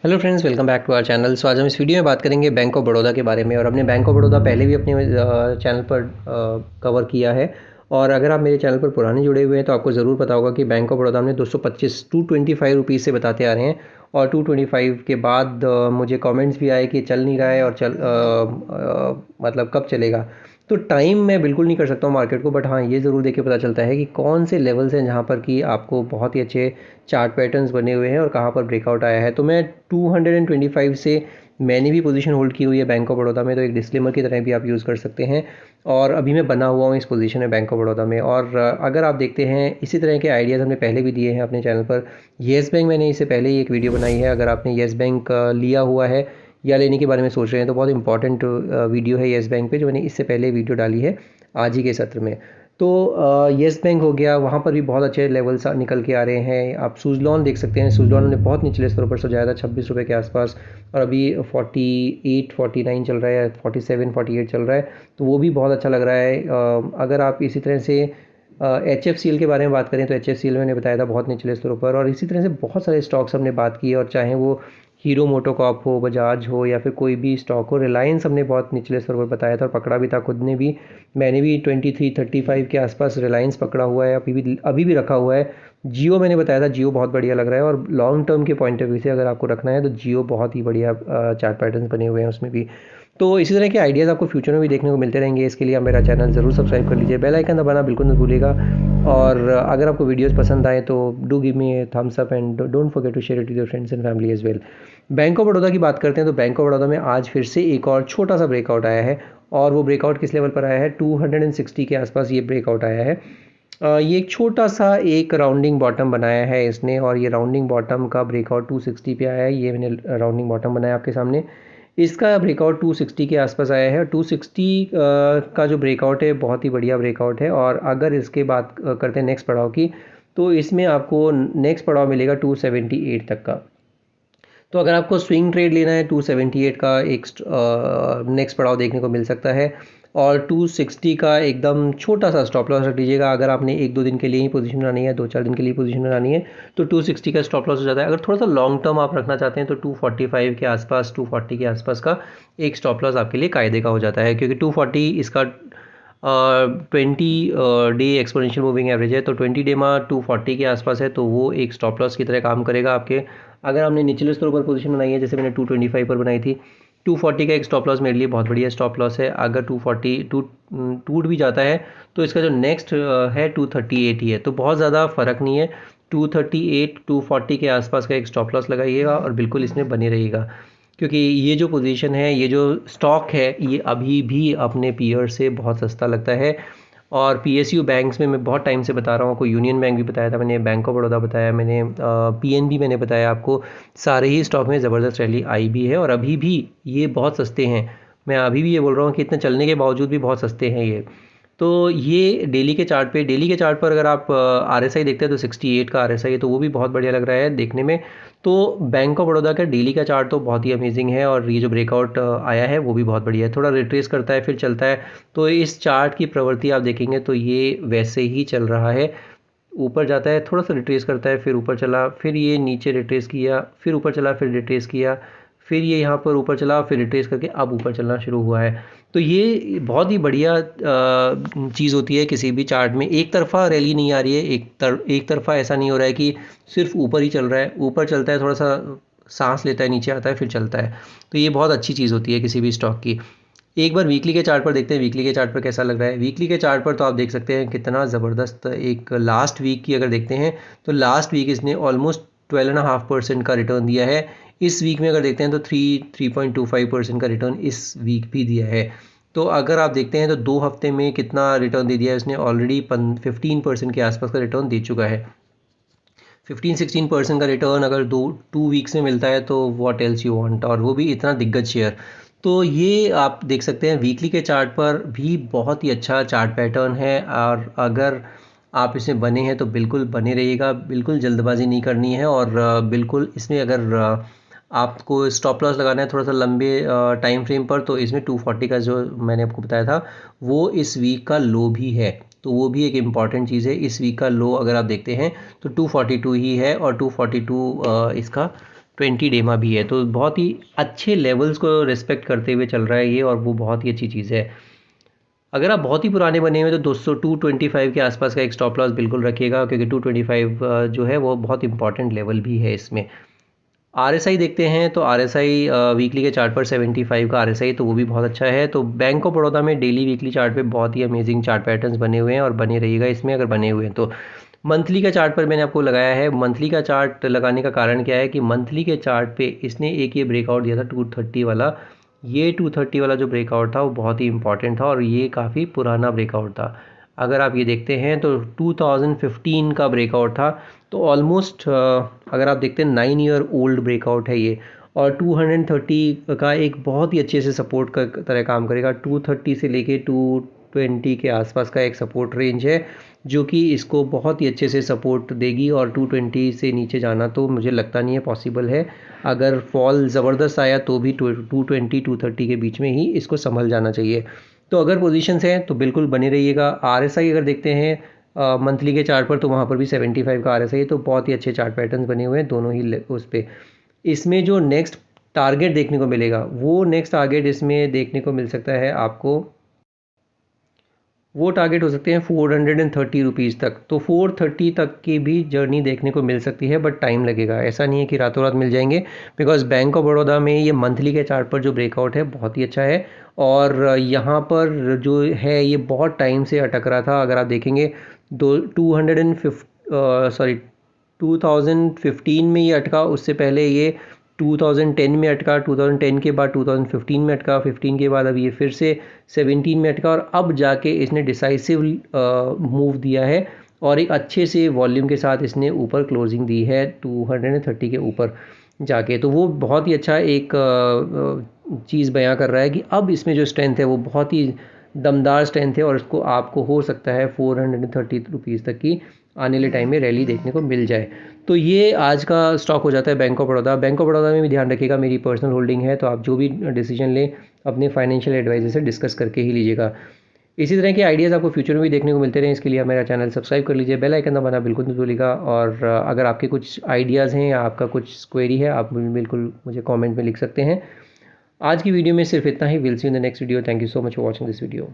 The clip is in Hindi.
Hello friends, welcome back to our channel. So आज हम इस वीडियो में बात करेंगे बैंक ऑफ बड़ौदा के बारे में। और हमने बैंक ऑफ बड़ौदा पहले भी अपने चैनल पर कवर किया है। और अगर आप मेरे चैनल पर पुराने जुड़े हुए हैं तो आपको ज़रूर पता होगा कि बैंक ऑफ बड़ौदा हमने 225 225 से बताते आ रहे हैं। और 225 के बाद मुझे कमेंट्स भी आए कि चल नहीं रहा है और मतलब कब चलेगा। तो टाइम मैं बिल्कुल नहीं कर सकता हूँ मार्केट को, बट हाँ ये ज़रूर देख के पता चलता है कि कौन से लेवल्स हैं जहाँ पर कि आपको बहुत ही अच्छे चार्ट पैटर्न्स बने हुए हैं और कहाँ पर ब्रेकआउट आया है। तो मैं 225 से मैंने भी पोजीशन होल्ड की हुई है बैंक ऑफ बड़ौदा में, तो एक डिस्क्लेमर की तरह भी आप यूज़ कर सकते हैं। और अभी मैं बना हुआ हूँ इस पोजीशन में बैंक ऑफ बड़ौदा में। और अगर आप देखते हैं इसी तरह के आइडियाज़ हमने पहले भी दिए हैं अपने चैनल पर। येस बैंक मैंने इससे पहले ही एक वीडियो बनाई है। अगर आपने येस बैंक लिया हुआ है या लेने के बारे में सोच रहे हैं तो बहुत इंपॉर्टेंट वीडियो है येस बैंक पे, जो मैंने इससे पहले वीडियो डाली है आज ही के सत्र में। तो येस बैंक हो गया, वहाँ पर भी बहुत अच्छे लेवल्स निकल के आ रहे हैं। आप सुज़लॉन देख सकते हैं, सुज़लॉन ने बहुत निचले स्तरों पर सजाया था 26 रुपये के आसपास, और अभी 48 49 चल रहा है, 47 48 चल रहा है। तो वो भी बहुत अच्छा लग रहा है। अगर आप इसी तरह से एच एफ सी एल के बारे में बात करें तो एच एफ सी एल मैंने बताया था बहुत निचले स्तरों पर। और इसी तरह से बहुत सारे स्टॉक्स हमने बात की, और चाहे वो हीरो मोटोकॉर्प हो, बजाज हो, या फिर कोई भी स्टॉक हो। रिलायंस हमने बहुत निचले स्तर पर बताया था और पकड़ा भी था खुद ने भी। मैंने भी 23-35 के आसपास रिलायंस पकड़ा हुआ है, अभी भी रखा हुआ है। जियो मैंने बताया था, जियो बहुत बढ़िया लग रहा है। और लॉन्ग टर्म के पॉइंट ऑफ व्यू से अगर आपको रखना है तो जियो बहुत ही बढ़िया चार्ट पैटर्न्स बने हुए हैं उसमें भी। तो इसी तरह के आइडियाज़ आपको फ्यूचर में भी देखने को मिलते रहेंगे। इसके लिए आप मेरा चैनल ज़रूर सब्सक्राइब कर लीजिए, बेल आइकन दबाना बिल्कुल मत भूलिएगा। और अगर आपको वीडियोस पसंद आए तो do give me thumbs up and don't forget to share it with your friends and family as well. Bank of Baroda की बात करते हैं तो बैंक ऑफ बड़ौदा में आज फिर से एक और छोटा सा ब्रेकआउट आया है। और वो ब्रेकआउट किस लेवल पर आया है, 260 के आसपास ये ब्रेकआउट आया है। ये एक छोटा सा एक राउंडिंग बॉटम बनाया है इसने, और ये राउंडिंग बॉटम का ब्रेकआउट 260 पे आया है। ये मैंने राउंडिंग बॉटम बनाया आपके सामने। इसका ब्रेकआउट 260 के आसपास आया है। 260 का जो ब्रेकआउट है बहुत ही बढ़िया ब्रेकआउट है। और अगर इसके बात करते हैं नेक्स्ट पड़ाव की, तो इसमें आपको नेक्स्ट पड़ाव मिलेगा 278 तक का। तो अगर आपको स्विंग ट्रेड लेना है 278 का एक नेक्स्ट पड़ाव देखने को मिल सकता है। और 260 का एकदम छोटा सा स्टॉप लॉस रख लीजिएगा। अगर आपने 1-2 दिन के लिए ही पोजीशन बनानी है, 2-4 दिन के लिए पोजीशन बनानी है, तो 260 का स्टॉप लॉस हो जाता है। अगर थोड़ा सा लॉन्ग टर्म आप रखना चाहते हैं तो 245 के आसपास, 240 के आसपास का एक स्टॉप लॉस आपके लिए कायदे का हो जाता है, क्योंकि 240 इसका 20 डे एक्सपोनेंशियल मूविंग एवरेज है। तो 20 डे में 240 के आसपास है, तो वो एक स्टॉप लॉस की तरह काम करेगा आपके। अगर हमने निचले स्तर पर पोजीशन बनाई है, जैसे मैंने 225 पर बनाई थी, 240 का एक स्टॉप लॉस मेरे लिए बहुत बढ़िया स्टॉप लॉस है। अगर 240 टूट भी जाता है तो इसका जो नेक्स्ट है 238 ही है, तो बहुत ज़्यादा फ़र्क नहीं है। 238 240 के आसपास का एक स्टॉप लॉस लगाइएगा और बिल्कुल इसमें बने रहिएगा, क्योंकि ये जो पोजीशन है, ये जो स्टॉक है, ये अभी भी अपने पीयर से बहुत सस्ता लगता है। और पीएसयू बैंक्स में मैं बहुत टाइम से बता रहा हूँ आपको, यूनियन बैंक भी बताया था मैंने, बैंक ऑफ बड़ौदा बताया मैंने, पीएनबी मैंने बताया आपको। सारे ही स्टॉक में ज़बरदस्त रैली आई भी है और अभी भी ये बहुत सस्ते हैं। मैं अभी भी ये बोल रहा हूँ कि इतने चलने के बावजूद भी बहुत सस्ते हैं ये। तो ये डेली के चार्ट पर अगर आप आरएसआई देखते हैं तो 68 का आरएसआई है, तो वो भी बहुत बढ़िया लग रहा है देखने में। तो बैंक ऑफ बड़ौदा का डेली का चार्ट तो बहुत ही अमेजिंग है, और ये जो ब्रेकआउट आया है वो भी बहुत बढ़िया है। थोड़ा रिट्रेस करता है फिर चलता है। तो इस चार्ट की प्रवृत्ति आप देखेंगे तो ये वैसे ही चल रहा है। ऊपर जाता है, थोड़ा सा रिट्रेस करता है, फिर ऊपर चला, फिर ये नीचे रिट्रेस किया, फिर ऊपर चला, फिर रिट्रेस किया, फिर ये यहाँ पर ऊपर चला, फिर रिट्रेस करके अब ऊपर चलना शुरू हुआ है। तो ये बहुत ही बढ़िया चीज़ होती है किसी भी चार्ट में। एक तरफा रैली नहीं आ रही है, एक तरफा ऐसा नहीं हो रहा है कि सिर्फ ऊपर ही चल रहा है। ऊपर चलता है, थोड़ा सा सांस लेता है, नीचे आता है, फिर चलता है। तो ये बहुत अच्छी चीज़ होती है किसी भी स्टॉक की। एक बार वीकली के चार्ट पर देखते हैं, वीकली के चार्ट पर कैसा लग रहा है। वीकली के चार्ट पर तो आप देख सकते हैं कितना ज़बरदस्त, एक लास्ट वीक की अगर देखते हैं तो लास्ट वीक इसने ऑलमोस्ट 12.5% का रिटर्न दिया है। इस वीक में अगर देखते हैं तो 3.25% का रिटर्न इस वीक भी दिया है। तो अगर आप देखते हैं तो 2 हफ्ते में कितना रिटर्न दे दिया है इसने, ऑलरेडी 15% के आसपास का रिटर्न दे चुका है। 15-16% का रिटर्न अगर 2 वीक्स में मिलता है तो व्हाट एल्स यू वांट, और वो भी इतना दिग्गज शेयर। तो ये आप देख सकते हैं वीकली के चार्ट पर भी बहुत ही अच्छा चार्ट पैटर्न है। और अगर आप इसमें बने हैं तो बिल्कुल बने रहिएगा, बिल्कुल जल्दबाजी नहीं करनी है। और बिल्कुल इसमें अगर आपको स्टॉप लॉस लगाना है थोड़ा सा लंबे टाइम फ्रेम पर, तो इसमें 240 का जो मैंने आपको बताया था वो इस वीक का लो भी है। तो वो भी एक इम्पॉर्टेंट चीज़ है। इस वीक का लो अगर आप देखते हैं तो 242 ही है, और 242 इसका 20 डेमा भी है, तो बहुत ही अच्छे लेवल्स को रिस्पेक्ट करते हुए चल रहा है ये, और वो बहुत ही अच्छी चीज़ है। अगर आप बहुत ही पुराने बने हुए तो 225 के आसपास का एक स्टॉप लॉस बिल्कुल रखिएगा, क्योंकि 225 जो है वो बहुत इंपॉर्टेंट लेवल भी है इसमें। आरएसआई देखते हैं तो आरएसआई वीकली के चार्ट पर 75 का आरएसआई, तो वो भी बहुत अच्छा है। तो बैंक ऑफ बड़ौदा में डेली वीकली चार्ट पे बहुत ही अमेजिंग चार्ट पैटर्न्स बने हुए हैं और बने रहिएगा इसमें अगर बने हुए हैं तो। मंथली का चार्ट पर मैंने आपको लगाया है। मंथली का चार्ट लगाने का कारण क्या है कि मंथली के चार्ट पे इसने एक ये ब्रेकआउट दिया था 230 वाला। ये 230 वाला जो ब्रेकआउट था वो बहुत ही इंपॉर्टेंट था और ये काफ़ी पुराना ब्रेकआउट था। अगर आप ये देखते हैं तो 2015 का ब्रेकआउट था, तो ऑलमोस्ट अगर आप देखते हैं 9 ईयर ओल्ड ब्रेकआउट है ये, और 230 का एक बहुत ही अच्छे से सपोर्ट का तरह काम करेगा। 230 से लेके 220 के आसपास का एक सपोर्ट रेंज है जो कि इसको बहुत ही अच्छे से सपोर्ट देगी, और 220 से नीचे जाना तो मुझे लगता नहीं है पॉसिबल है। अगर फॉल ज़बरदस्त आया तो भी 220 230 के बीच में ही इसको संभल जाना चाहिए। तो अगर पोजीशंस हैं तो बिल्कुल बने रहिएगा। आरएसआई अगर देखते हैं मंथली के चार्ट पर, तो वहाँ पर भी 75 का आरएसआई है, तो बहुत ही अच्छे चार्ट पैटर्न्स बने हुए हैं दोनों ही उस पर। इसमें जो नेक्स्ट टारगेट देखने को मिलेगा, वो नेक्स्ट टारगेट इसमें देखने को मिल सकता है आपको, वो टारगेट हो सकते हैं 430 रुपीज़ तक। तो 430 तक की भी जर्नी देखने को मिल सकती है, बट टाइम लगेगा। ऐसा नहीं है कि रातों रात मिल जाएंगे, बिकॉज बैंक ऑफ बड़ौदा में ये मंथली के चार्ट पर जो ब्रेकआउट है बहुत ही अच्छा है, और यहाँ पर जो है ये बहुत टाइम से अटक रहा था। अगर आप देखेंगे 2015 में ये अटका, उससे पहले ये 2010 में अटका, 2010 के बाद 2015 में अटका, 15 के बाद अब ये फिर से 17 में अटका, और अब जाके इसने डिसाइसिव मूव दिया है और एक अच्छे से वॉल्यूम के साथ इसने ऊपर क्लोजिंग दी है 230 के ऊपर जाके। तो वो बहुत ही अच्छा एक चीज़ बयां कर रहा है कि अब इसमें जो स्ट्रेंथ है वो बहुत ही दमदार स्ट्रेंथ है, और इसको आपको हो सकता है 430 रुपीज़ तक की आने वाले टाइम में रैली देखने को मिल जाए। तो ये आज का स्टॉक हो जाता है बैंक ऑफ बड़ौदा। बैंक ऑफ बड़ौदा में भी ध्यान रखिएगा, मेरी पर्सनल होल्डिंग है, तो आप जो भी डिसीजन लें अपने फाइनेंशियल एडवाइजर से डिस्कस करके ही लीजिएगा। इसी तरह के आइडियाज़ आपको फ्यूचर में भी देखने को मिलते रहे, इसके लिए आप मेरा चैनल सब्सक्राइब कर लीजिए, बेल आइकन दबाना बिल्कुल नहीं भूलिएगा। और अगर आपके कुछ आइडियाज़ हैं या आपका कुछ क्वेरी है, आप बिल्कुल मुझे कमेंट में लिख सकते हैं। आज की वीडियो में सिर्फ इतना ही। Will see in the next video. Thank you so much for watching this video.